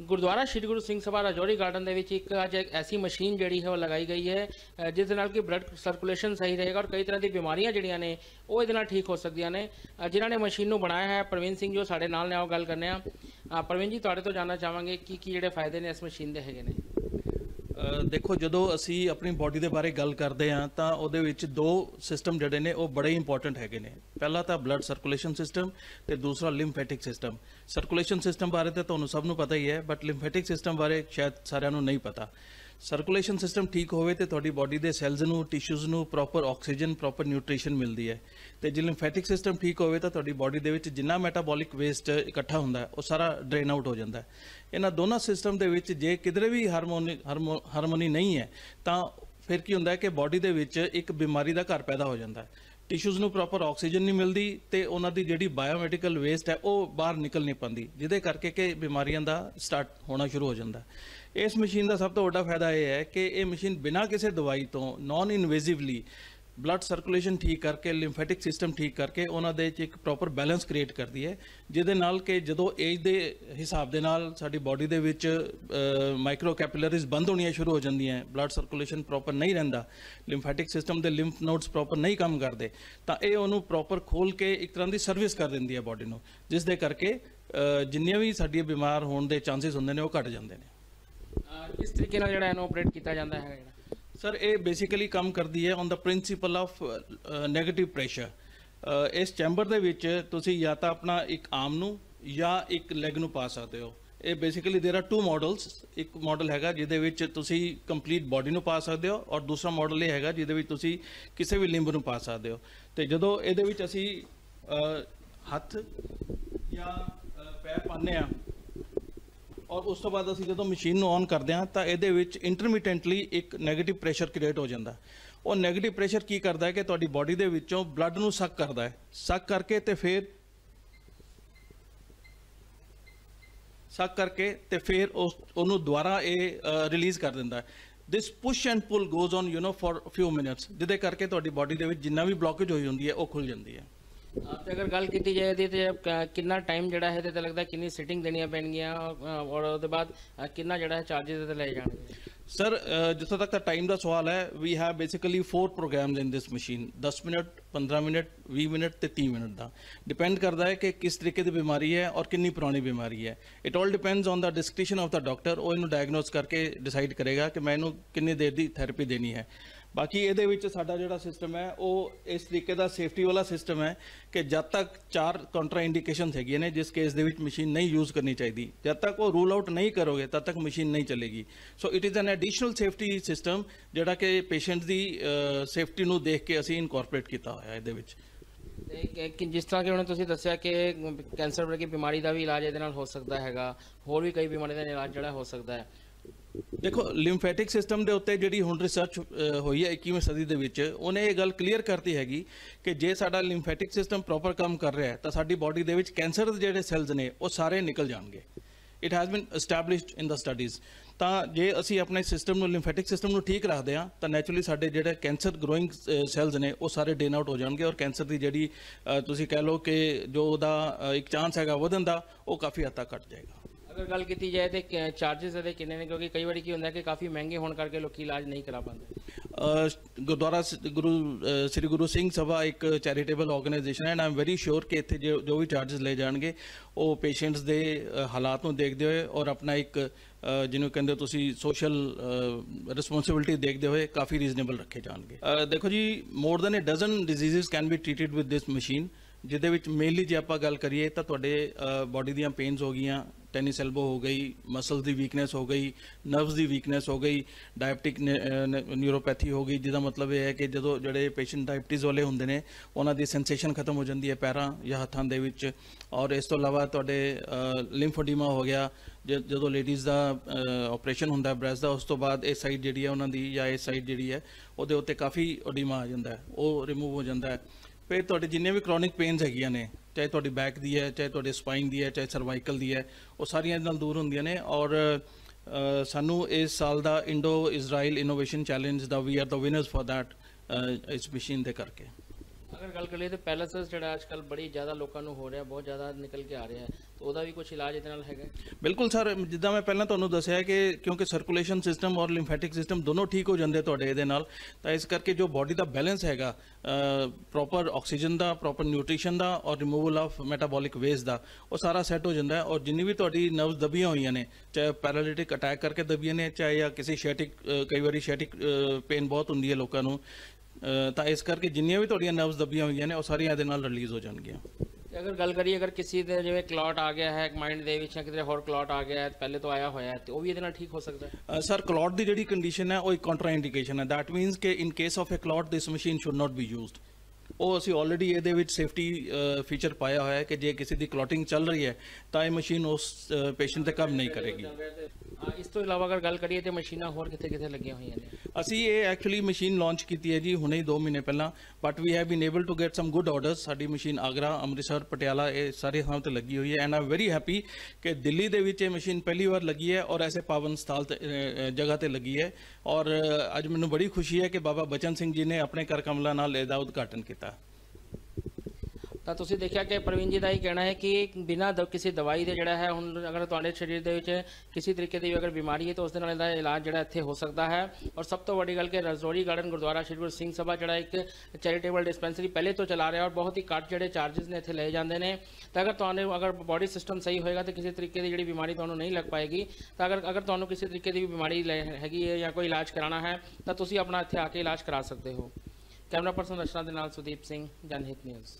Gurdwara Shri Guru Singh Sabha Rajouri garden ਦੇ ਵਿੱਚ ਇੱਕ ਅੱਜ ਇੱਕ ਐਸੀ ਮਸ਼ੀਨ ਜਿਹੜੀ ਹੈ ਉਹ ਲਗਾਈ ਗਈ ਹੈ ਜਿਸ ਦੇ ਨਾਲ ਕਿ ਬਲੱਡ ਸਰਕੂਲੇਸ਼ਨ ਸਹੀ ਰਹੇਗਾ ਔਰ ਕਈ ਤਰ੍ਹਾਂ ਦੀ ਬਿਮਾਰੀਆਂ ਜਿਹੜੀਆਂ ਨੇ ਉਹ ਇਹਦੇ ਨਾਲ ਠੀਕ ਹੋ ਸਕਦੀਆਂ ਨੇ। ਜਿਨ੍ਹਾਂ ਨੇ ਮਸ਼ੀਨ ਨੂੰ ਬਣਾਇਆ ਹੈ ਪ੍ਰਵੀਨ ਸਿੰਘ ਜੋ ਸਾਡੇ ਨਾਲ ਨੇ, ਆਓ ਗੱਲ ਕਰਨੇ ਆ। ਪ੍ਰਵੀਨ ਜੀ, ਤੁਹਾਡੇ ਤੋਂ ਜਾਣਨਾ ਚਾਹਾਂਗੇ ਕੀ ਜਿਹੜੇ ਫਾਇਦੇ ਨੇ ਇਸ ਮਸ਼ੀਨ ਦੇ ਹੈਗੇ ਨੇ। देखो, जो असी अपनी बॉडी के बारे गल करते हैं तो वो दो सिस्टम जोड़े ने वो बड़े इंपॉर्टेंट है ने। पहला तो ब्लड सर्कुलेशन सिस्टम तो दूसरा लिम्फेटिक सिस्टम। सर्कुलेशन सिस्टम बारे तो तुहानूं सब नूं पता ही है, बट लिम्फेटिक सिस्टम बारे शायद सारिਆਂ ਨੂੰ नहीं पता। सर्कुलेशन सिस्टम ठीक होवे तो तुहाडी बॉडी के सैल्स नूं टिश्यूज़ नूं प्रॉपर ऑक्सीजन प्रॉपर न्यूट्रीशन मिलती है। तो जो लिम्फेटिक सिस्टम ठीक होवे तो तुहाडी बॉडी दे विच जिन्ना मैटाबॉलिक वेस्ट इकट्ठा हुंदा है वो सारा ड्रेन आउट हो जाता है। इन्हां दोनों सिस्टम दे विच जे किधरे भी हारमोनी नहीं है तो फिर की हुंदा है कि बॉडी दे विच एक बीमारी का घर पैदा हो जाता है। टिश्यूज़ नूं प्रॉपर ऑक्सीजन नहीं मिलती तो उन्हां दी जिहड़ी बायोमैडिकल वेस्ट है वो बाहर निकल नहीं पाती, जिहदे करके कि बीमारियां दा स्टार्ट होना शुरू हो जाता है। इस मशीन का सब तो वड्डा फायदा यह है कि ये मशीन बिना किसी दवाई तो नॉन इनवेजिवली ब्लड सर्कुलेशन ठीक करके लिम्फेटिक सिस्टम ठीक करके उन्होंने एक प्रॉपर बैलेंस क्रिएट करती है, जिहदे नाल कि जदों एज के हिसाब के नाल साडी बॉडी दे विच माइक्रो कैपिलरीज बंद होनियां शुरू हो जांदियां, ब्लड सर्कुलेशन प्रॉपर नहीं रहिंदा, लिम्फेटिक सिस्टम के लिम्फ नोड्स प्रॉपर नहीं काम करते, तो ये उन्होंने प्रॉपर खोल के एक तरह की सर्विस कर दिंदी है बॉडी नूं, जिस दे करके जिन्नियां भी साडी बीमार होने के चांसिस होंदे ने वो घट जांदे ने। किस तरीके नाल जिहड़ा इहनूं ऑपरेट कीता जांदा है? सर, ये बेसिकली काम करती है on the principal of negative pressure. इस चैंबर दे विच तुसी या तो अपना एक आर्म नूं या एक लैग नूं पा सकते हो। ये basically there are two models. एक मॉडल हैगा जिहदे विच तुसी कंप्लीट बॉडी नूं पा सकते हो और दूसरा मॉडल ये हैगा जिहदे विच तुसी किसी भी लिंब नूं पा सकते हो। तो जदों इहदे विच असी हत्थ या पैर पाने आ और उस तो बाद असीं जो मशीन ऑन करते हैं तो ये इंटरमीडिएटली एक नैगेटिव प्रेशर क्रिएट हो जाता है। और नैगेटिव प्रेशर की करता है कि तुहाडी बॉडी दे विचों ब्लड नूं सक करता है, सक करके तो फिर उन्होंने दोबारा ये रिलीज़ कर दिंदा है। This push and pull goes on for few minutes, जिहदे करके तुहाडी बॉडी दे विच जिन्ना भी ब्लॉकेज होई हुंदी है वो खुल जाती है। तो अगर गल की जाए तो कितना टाइम जड़ा है तो लगता है कितनी सिटिंग देनिया पैणगियां और उसके बाद कितना जड़ा है चार्जेस ले जाएंगे? सर, जिथों तक टाइम का सवाल है, we have basically 4 programs in this machine. 10 minute, 15 minute, 20 minute तो 30 मिनट का डिपेंड करता है कि किस तरीके की बीमारी है और कितनी पुरानी बीमारी है। It all depends on the description of the doctor. वो इन्हू डायग्नोस करके डिसाइड करेगा कि मैं इन्हू कितनी देर की थैरेपी देनी है। बाकी ये साडा जिहड़ा सिस्टम है वो इस तरीके का सेफ्टी वाला सिस्टम है कि जब तक 4 काउंटर इंडिकेशन हैगी ने जिस केस दे विच मशीन नहीं यूज़ करनी चाहिए, जब तक वो रूल आउट नहीं करोगे तब तक मशीन नहीं चलेगी। So it is an additional safety system जिहड़ा कि पेशेंट की सेफ्टी नूं देख के असीं इनकॉर्पोरेट किया होया इहदे विच। जिस तरह कि उन्होंने दस्या कि कैंसर वर्गी बीमारी का भी इलाज ये हो सकता है, होर भी कई बीमारी का इलाज जोड़ा हो सकता है। देखो, लिम्फेटिक सिस्टम के उत्ते जिहड़ी हुण रिसर्च हुई है 21वीं सदी दे विच, उन्हें ये गल क्लीयर करती हैगी कि जे साडा लिम्फेटिक सिस्टम प्रॉपर काम कर रहा है तो साडी बॉडी दे विच कैंसर दे जिहड़े सैल्स ने वो सारे निकल जाएंगे। It has been established in the studies. तो जे असी अपने सिस्टम नूं लिम्फेटिक सिस्टम नूं ठीक रखते हैं तो नैचुरली साडे जिहड़े कैंसर ग्रोइंग सैल्स ने वो सारे ड्रेन आउट हो जाएंगे और कैंसर की जिहड़ी तुसीं कह लो कि जो उहदा एक चांस हैगा वधन दा वो काफ़ी हद तक घट जाएगा। अगर गल की जाए तो चार्जेस ये किन्ने ने, क्योंकि कई बार की होंदा है कि काफ़ी महंगे होने करके लोग इलाज नहीं करा पाते। गुरुद्वारा श्री गुरु सिंह सभा एक चैरिटेबल ऑर्गेनाइजेशन है and I am very sure कि इत्थे जो भी चार्जेस ले जाएंगे वो पेशेंट्स के हालात को देखते हुए और अपना एक जिन्होंने कहते तुसी सोशल रिस्पोंसिबिलिटी देखते हुए काफ़ी रीजनेबल रखे जाएंगे। देखो जी, more than 12 diseases can be treated with this machine, जिहदे विच मेनली जे आपां गल करिए तो तुहाडे बॉडी दीयां पेन्स हो गई, टेनिस एल्बो हो गई, मसल्स की वीकनेस हो गई, नर्व्स की वीकनेस हो गई, डायबिटिक न्यूरोपैथी हो गई, जिसका मतलब यह है कि जो जोड़े पेशेंट डायबिटीज़ वाले होंदे ने उन्हां दी सेंसेशन खत्म हो जाती है पैरां या हत्थां दे विच। और इस तो इलावा तुहाडे लिम्फोडीमा हो गया, जो लेडीज़ का ऑपरेशन होंदा ब्रैस्ट का, उस तो बाद इस साइड जिहड़ी है उन्हां दी या इस साइड जिहड़ी है उहदे उत्ते काफ़ी ओडीमा आ जाता है, वो रिमूव हो जाता है। फिर तुहाडे जिन्ने भी क्रॉनिक पेन्स हैगियां ने, चाहे तुहाडी बैक दी है, चाहे तुहाडे स्पाइन दी है, चाहे सर्वाइकल दी है, वो सारियां इहदे नाल दूर होंदियां ने। और सानू इस साल का इंडो इजराइल इनोवेशन चैलेंज दा we are the winners for that इस मशीन दे करके। ਅਗਰ ਗੱਲ ਕਰੀਏ ਤਾਂ ਪੈਰਾਲਿਸਿਸ ਜਿਹੜਾ ਅੱਜ ਕੱਲ੍ਹ ਬੜੀ ਜ਼ਿਆਦਾ ਲੋਕਾਂ ਨੂੰ ਹੋ ਰਿਹਾ, ਬਹੁਤ ਜ਼ਿਆਦਾ ਨਿਕਲ ਕੇ ਆ ਰਿਹਾ ਹੈ, ਤਾਂ ਉਹਦਾ ਵੀ ਕੁਝ ਇਲਾਜ ਇਹਦੇ ਨਾਲ ਹੈਗਾ? ਬਿਲਕੁਲ ਸਰ, ਜਿੱਦਾਂ ਮੈਂ ਪਹਿਲਾਂ ਤੁਹਾਨੂੰ ਦੱਸਿਆ ਕਿ ਕਿਉਂਕਿ ਸਰਕੂਲੇਸ਼ਨ ਸਿਸਟਮ ਔਰ ਲਿੰਫੈਟਿਕ ਸਿਸਟਮ ਦੋਨੋਂ ਠੀਕ ਹੋ ਜਾਂਦੇ ਤੁਹਾਡੇ ਇਹਦੇ ਨਾਲ, ਤਾਂ ਇਸ ਕਰਕੇ ਜੋ ਬਾਡੀ ਦਾ ਬੈਲੈਂਸ ਹੈਗਾ ਪ੍ਰੋਪਰ ਆਕਸੀਜਨ ਦਾ, ਪ੍ਰੋਪਰ ਨਿਊਟ੍ਰੀਸ਼ਨ ਦਾ ਔਰ ਰਿਮੂਵਲ ਆਫ ਮੈਟਾਬੋਲਿਕ ਵੇਸਟ ਦਾ, ਉਹ ਸਾਰਾ ਸੈੱਟ ਹੋ ਜਾਂਦਾ ਹੈ। ਔਰ ਜਿੰਨੀ ਵੀ ਤੁਹਾਡੀ ਨਰਵਸ ਦਬੀਆਂ ਹੋਈਆਂ ਨੇ, ਚਾਹੇ ਪੈਰਾਲਿਟਿਕ ਅਟੈਕ ਕਰਕੇ ਦਬੀਆਂ ਨੇ, ਚਾਹੇ ਜਾਂ ਕਿਸੇ ਸ਼ੈਟਿਕ, ਕਈ ਵਾਰੀ ਸ਼ੈਟਿਕ ਪੇਨ ਬਹੁਤ ਹੁੰਦੀ ਹੈ ਲੋਕਾਂ ਨੂੰ, ਤਾਂ ਇਸ ਕਰਕੇ ਜਿੰਨੀਆਂ ਵੀ ਤੁਹਾਡੀਆਂ ਨਰਵਸ ਦਬੀਆਂ ਹੋਈਆਂ ਨੇ ਉਹ ਸਾਰੀਆਂ ਇਹਦੇ ਨਾਲ ਰਿਲੀਜ਼ ਹੋ ਜਾਣਗੀਆਂ। ਤੇ ਅਗਰ ਗੱਲ ਕਰੀਏ, ਅਗਰ ਕਿਸੇ ਦੇ ਜਿਵੇਂ ਕਲੌਟ ਆ ਗਿਆ ਹੈ ਮਾਈਂਡ ਦੇ ਵਿੱਚ ਜਾਂ ਕਿਤੇ ਹੋਰ ਕਲੌਟ ਆ ਗਿਆ ਹੈ, ਪਹਿਲੇ ਤੋਂ ਆਇਆ ਹੋਇਆ ਹੈ, ਤੇ ਉਹ ਵੀ ਇਹਦੇ ਨਾਲ ਠੀਕ ਹੋ ਸਕਦਾ ਹੈ? ਸਰ, ਕਲੌਟ ਦੀ ਜਿਹੜੀ ਕੰਡੀਸ਼ਨ ਹੈ ਉਹ ਇੱਕ ਕੰਟਰਾ ਇੰਡੀਕੇਸ਼ਨ ਹੈ। ਦੈਟ ਮੀਨਸ ਕਿ in case of a clot this machine should not be used. ਉਹ ਅਸੀਂ ਆਲਰੇਡੀ ਇਹਦੇ ਵਿੱਚ ਸੇਫਟੀ ਫੀਚਰ ਪਾਇਆ ਹੋਇਆ ਹੈ ਕਿ ਜੇ ਕਿਸੇ ਦੀ ਕਲੌਟਿੰਗ ਚੱਲ ਰਹੀ ਹੈ ਤਾਂ ਇਹ ਮਸ਼ੀਨ ਉਸ ਪੇਸ਼ੈਂਟ ਤੇ ਕੰਮ ਨਹੀਂ ਕਰੇਗੀ। ਇਸ ਤੋਂ ਇਲਾਵਾ ਅਗਰ ਗੱਲ ਕਰੀਏ ਤੇ ਮਸ਼ੀਨਾਂ ਹੋਰ ਕਿੱਥੇ ਕਿੱਥੇ ਲੱਗੀਆਂ ਹੋਈਆਂ ਨੇ? ਅਸੀਂ ਇਹ ਐਕਚੁਅਲੀ ਮਸ਼ੀਨ ਲਾਂਚ ਕੀਤੀ ਹੈ ਜੀ ਹੁਣੇ ਹੀ 2 ਮਹੀਨੇ ਪਹਿਲਾਂ, but we have been able to get some good orders. ਸਾਡੀ ਮਸ਼ੀਨ ਆਗਰਾ, ਅੰਮ੍ਰਿਤਸਰ, ਪਟਿਆਲਾ, ਇਹ ਸਾਰੇ ਥਾਂ ਤੇ ਲੱਗੀ ਹੋਈ ਹੈ, and I am very happy ਕਿ ਦਿੱਲੀ ਦੇ ਵਿੱਚ ਇਹ ਮਸ਼ੀਨ ਪਹਿਲੀ ਵਾਰ ਲੱਗੀ ਹੈ ਔਰ ਐਸੇ ਪਾਵਨ ਸਥਲ ਜਗ੍ਹਾ ਤੇ ਲੱਗੀ ਹੈ। ਔਰ ਅੱਜ ਮੈਨੂੰ ਬੜੀ ਖੁਸ਼ੀ ਹੈ ਕਿ ਬਾਬਾ ਬਚਨ ਸਿੰਘ ਜੀ ਨੇ ਆਪਣੇ ਕਰ ਕਮਲਾਂ ਨਾਲ ਇਹਦਾ ਉਦਘਾਟਨ ਕੀਤਾ। ਤਾਂ ਤੁਸੀਂ ਦੇਖਿਆ ਕਿ ਪ੍ਰਵੀਨ ਜੀ ਦਾ ਹੀ ਕਹਿਣਾ ਹੈ ਕਿ ਬਿਨਾਂ ਕਿਸੇ ਦਵਾਈ ਦੇ ਜਿਹੜਾ ਹੈ, ਹੁਣ ਅਗਰ ਤੁਹਾਡੇ ਸਰੀਰ ਦੇ ਵਿੱਚ ਕਿਸੇ ਤਰੀਕੇ ਦੀ ਅਗਰ ਬਿਮਾਰੀ ਹੈ ਤਾਂ ਉਸ ਦੇ ਨਾਲ ਇਹਦਾ ਇਲਾਜ ਜਿਹੜਾ ਇੱਥੇ ਹੋ ਸਕਦਾ ਹੈ। ਔਰ ਸਭ ਤੋਂ ਵੱਡੀ ਗੱਲ ਕਿ ਰਜੌਰੀ ਗਾਰਡਨ ਗੁਰਦੁਆਰਾ ਸ਼੍ਰੀ ਗੁਰੂ ਸਿੰਘ ਸਭਾ ਜਿਹੜਾ ਇੱਕ ਚੈਰੀਟੇਬਲ ਡਿਸਪੈਂਸਰੀ ਪਹਿਲੇ ਤੋਂ ਚਲਾ ਰਿਹਾ ਔਰ ਬਹੁਤ ਹੀ ਘੱਟ ਜਿਹੜੇ ਚਾਰजेस ਨੇ ਇੱਥੇ ਲਏ ਜਾਂਦੇ ਨੇ। ਤਾਂ ਅਗਰ ਤੁਹਾਨੂੰ ਅਗਰ ਬੋਡੀ ਸਿਸਟਮ ਸਹੀ ਹੋਏਗਾ ਤਾਂ ਕਿਸੇ ਤਰੀਕੇ ਦੀ ਜਿਹੜੀ ਬਿਮਾਰੀ ਤੁਹਾਨੂੰ ਨਹੀਂ ਲੱਗ ਪਾਏਗੀ। ਤਾਂ ਅਗਰ ਤੁਹਾਨੂੰ ਕਿਸੇ ਤਰੀਕੇ ਦੀ ਬਿਮਾਰੀ ਹੈਗੀ ਹੈ ਜਾਂ ਕੋਈ ਇਲਾਜ ਕਰਾਉਣਾ ਹੈ ਤਾਂ ਤੁਸੀਂ ਆਪਣਾ ਇੱਥੇ ਆ ਕੇ ਇਲਾਜ ਕਰਾ ਸਕਦੇ ਹੋ। ਕੈਮਰਾ ਪਰਸਨ ਰਚਨਾ ਦੇ ਨਾਲ ਸੁਦੀਪ ਸਿੰਘ, ਜਨਹਿਤ ਨਿਊਜ਼।